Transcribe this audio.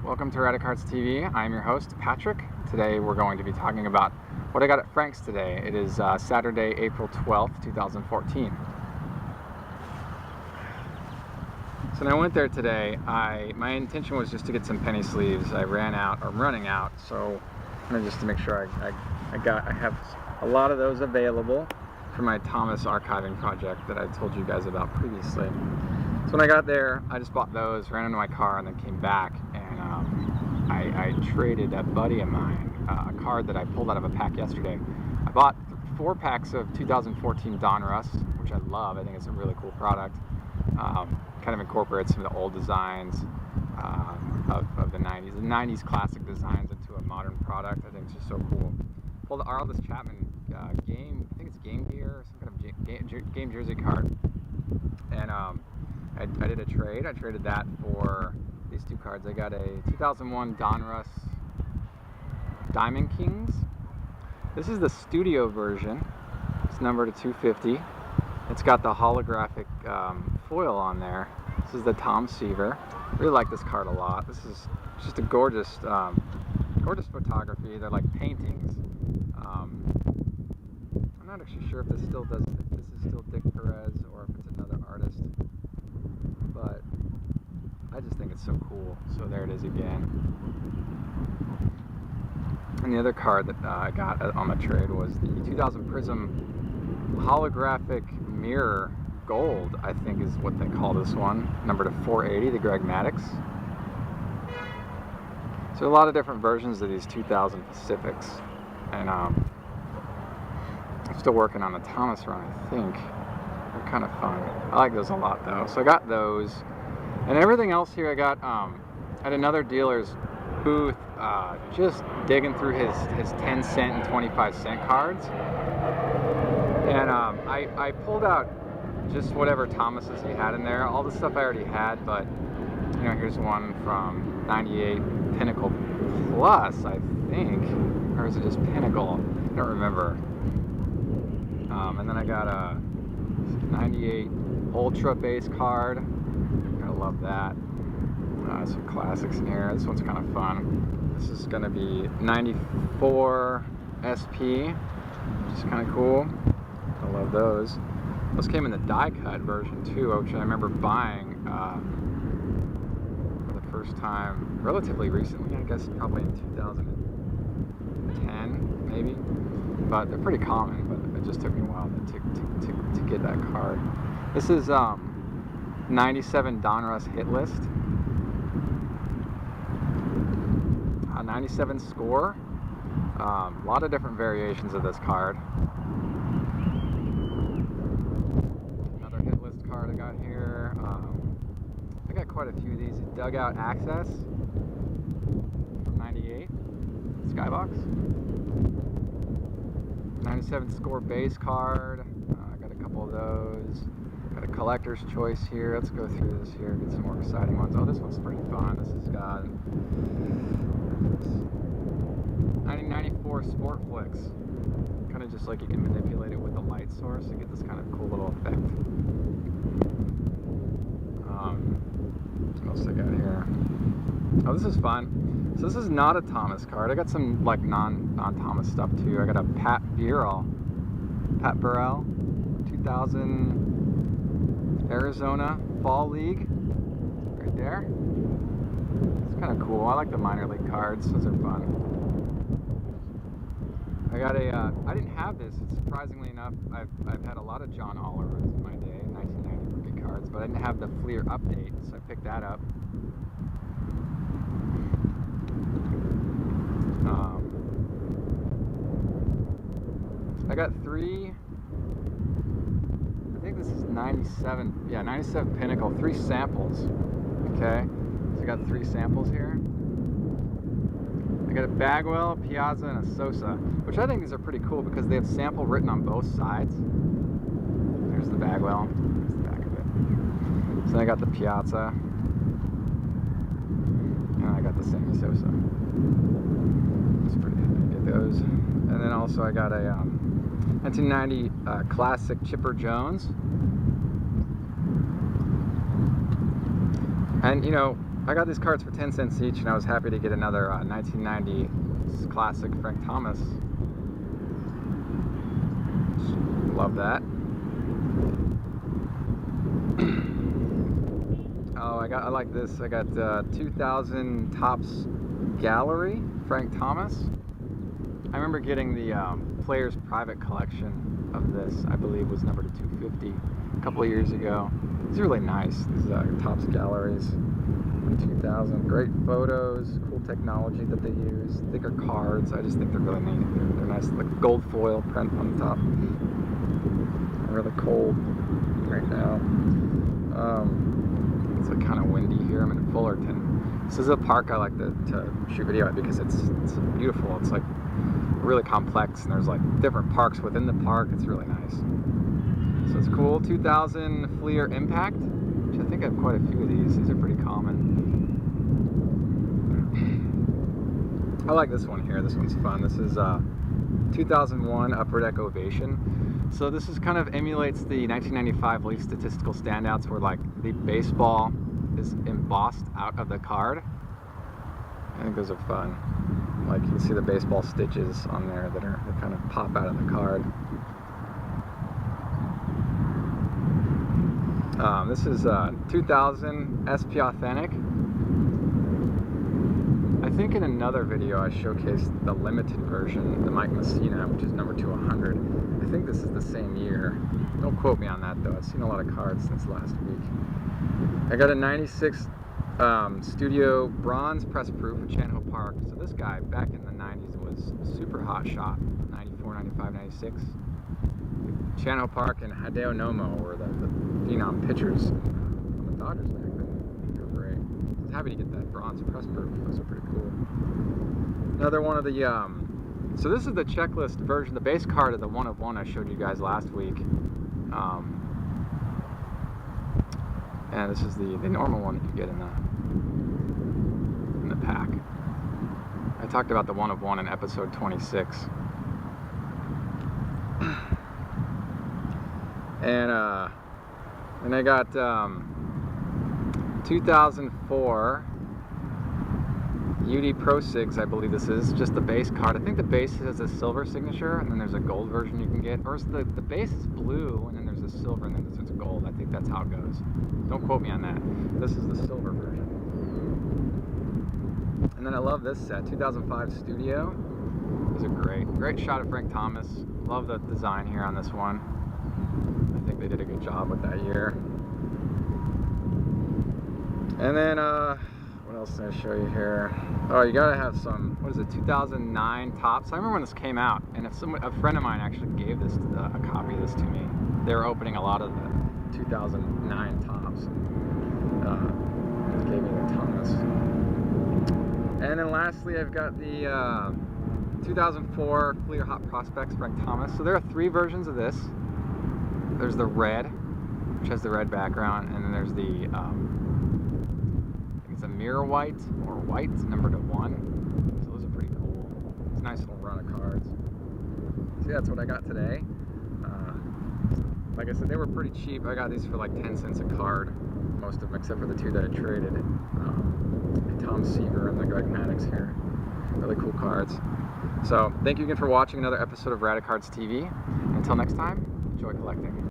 welcome to Radicards TV. I'm your host, Patrick. Today we're going to be talking about what I got at Frank's today. It is Saturday, April 12th, 2014. So when I went there today, my intention was just to get some penny sleeves. I'm running out, so just to make sure I have a lot of those available for my Thomas archiving project that I told you guys about previously. So when I got there, I just bought those, ran into my car, and then came back, and I traded a buddy of mine a card that I pulled out of a pack yesterday. I bought 4 packs of 2014 Donruss, which I love. I think it's a really cool product. Kind of incorporates some of the old designs of the 90s. The 90s classic designs into a modern product. I think it's just so cool. Pulled the Arliss Chapman game, I think it's Game Gear, some kind of game jersey card. And I did a trade. I traded that for these 2 cards. I got a 2001 Donruss Diamond Kings. This is the studio version. It's numbered to 250. It's got the holographic foil on there. This is the Tom Seaver. Really like this card a lot. This is just a gorgeous, gorgeous photography. They're like paintings. I'm not actually sure if this is still Dick Perez or if it's another artist, but I just think it's so cool. So there it is again. And the other card that I got on the trade was the 2000 Prism holographic mirror gold, I think is what they call this one, numbered to 480, the Greg Maddux. So a lot of different versions of these 2000 Pacifics, and I'm still working on the Thomas run, I think. They're kind of fun. I like those a lot though. So I got those, and everything else here I got at another dealer's booth, just digging through his 10 cent and 25 cent cards. And I pulled out just whatever Thomases he had in there. All the stuff I already had, but here's one from 98 Pinnacle Plus, I think. Or is it just Pinnacle? I don't remember. And then I got a 98 Ultra base card. I love that. Some classics in here. This one's kind of fun. This is going to be 94 SP, which is kind of cool. I love those. Those came in the die cut version too, which I remember buying for the first time relatively recently. I guess probably in 2010 maybe, but they're pretty common. But it just took me a while to get that card. This is 97 Donruss hit list, 97 score. A lot of different variations of this card. Another hit list card I got here. I got quite a few of these. Dugout Access from 98. Skybox. 97 score base card. I got a couple of those. Got a collector's choice here. Let's go through this here, get some more exciting ones. Oh, this one's pretty fun. This has got 1994 Sport Flicks. Kind of just like you can manipulate it with the light source to get this kind of cool little effect. What else I got here? Oh, this is fun. So this is not a Thomas card. I got some like non-Thomas stuff too. I got a Pat Burrell 2000 Arizona Fall League right there. It's kind of cool. I like the minor league cards. Those are fun. I got a, I didn't have this, surprisingly enough. I've had a lot of John Olerud in my day, 1990 rookie cards, but I didn't have the Fleer update, so I picked that up. I got 3, I think this is 97, yeah, 97 Pinnacle, 3 samples, okay? So I got 3 samples here. I got a Bagwell, a Piazza, and a Sosa, which I think these are pretty cool because they have sample written on both sides. There's the Bagwell, there's the back of it. So then I got the Piazza, and I got the Sammy Sosa. That's pretty good. Get those. And then also I got a 1990 classic Chipper Jones. And I got these cards for 10 cents each, and I was happy to get another 1990 classic Frank Thomas. Love that. Oh, I like this. I got 2000 Topps Gallery Frank Thomas. I remember getting the Players Private Collection of this. I believe was number 250 a couple of years ago. These are really nice. These Topps Galleries from 2000. Great photos, cool technology that they use. Thicker cards. I just think they're really neat. They're nice, like gold foil print on the top. Really cold right now. It's like kind of windy here. I'm in Fullerton. This is a park I like to shoot video at because it's beautiful. It's like really complex, and there's like different parks within the park. It's really nice. So it's cool. 2000 Fleer Impact, which I think I have quite a few of these. These are pretty common. I like this one here. This one's fun. This is 2001 Upper Deck Ovation. So this is kind of emulates the 1995 Leaf statistical standouts, where like the baseball is embossed out of the card. I think those are fun. Like you can see the baseball stitches on there that kind of pop out of the card. This is 2000 SP Authentic. I think in another video I showcased the limited version, the Mike Messina, which is number 200. I think this is the same year. Don't quote me on that though. I've seen a lot of cards since last week. I got a 96 Studio Bronze Press Proof at Chan Ho Park. So this guy back in the 90s was a super hot shot. 94, 95, 96. Chan Ho Park and Hideo Nomo were the phenom pitchers on the Dodgers back then. They were great. I was happy to get that bronze press proof. Those are pretty cool. Another one of the so this is the checklist version, the base card of the 1 of 1 I showed you guys last week. And this is the normal one that you get in the pack. I talked about the 1 of 1 in episode 26. And I got 2004 UD Pro Sigs, I believe this is, just the base card. I think the base has a silver signature, and then there's a gold version you can get. Or the base is blue, and then there's a silver, and then there's a gold. I think that's how it goes. Don't quote me on that. This is the silver version. And then I love this set, 2005 Studio. These are great shot of Frank Thomas. Love the design here on this one. I think they did a good job with that year. And then what else did I show you here? Oh, you gotta have some, what is it, 2009 Topps. I remember when this came out, and a friend of mine actually gave this a copy of this to me. They were opening a lot of the 2009 Topps, and gave me the Thomas. And then lastly, I've got the 2004 Fleer Hot Prospects Frank Thomas. So there are 3 versions of this. There's the red, which has the red background, and then there's the it's a mirror white or white, number 1. So those are pretty cool. It's a nice little run of cards. So yeah, that's what I got today. Like I said, they were pretty cheap. I got these for like 10 cents a card, most of them except for the 2 that I traded. Tom Seaver and the Greg Maddox here. Really cool cards. So thank you again for watching another episode of Radicards TV. Until next time, enjoy collecting.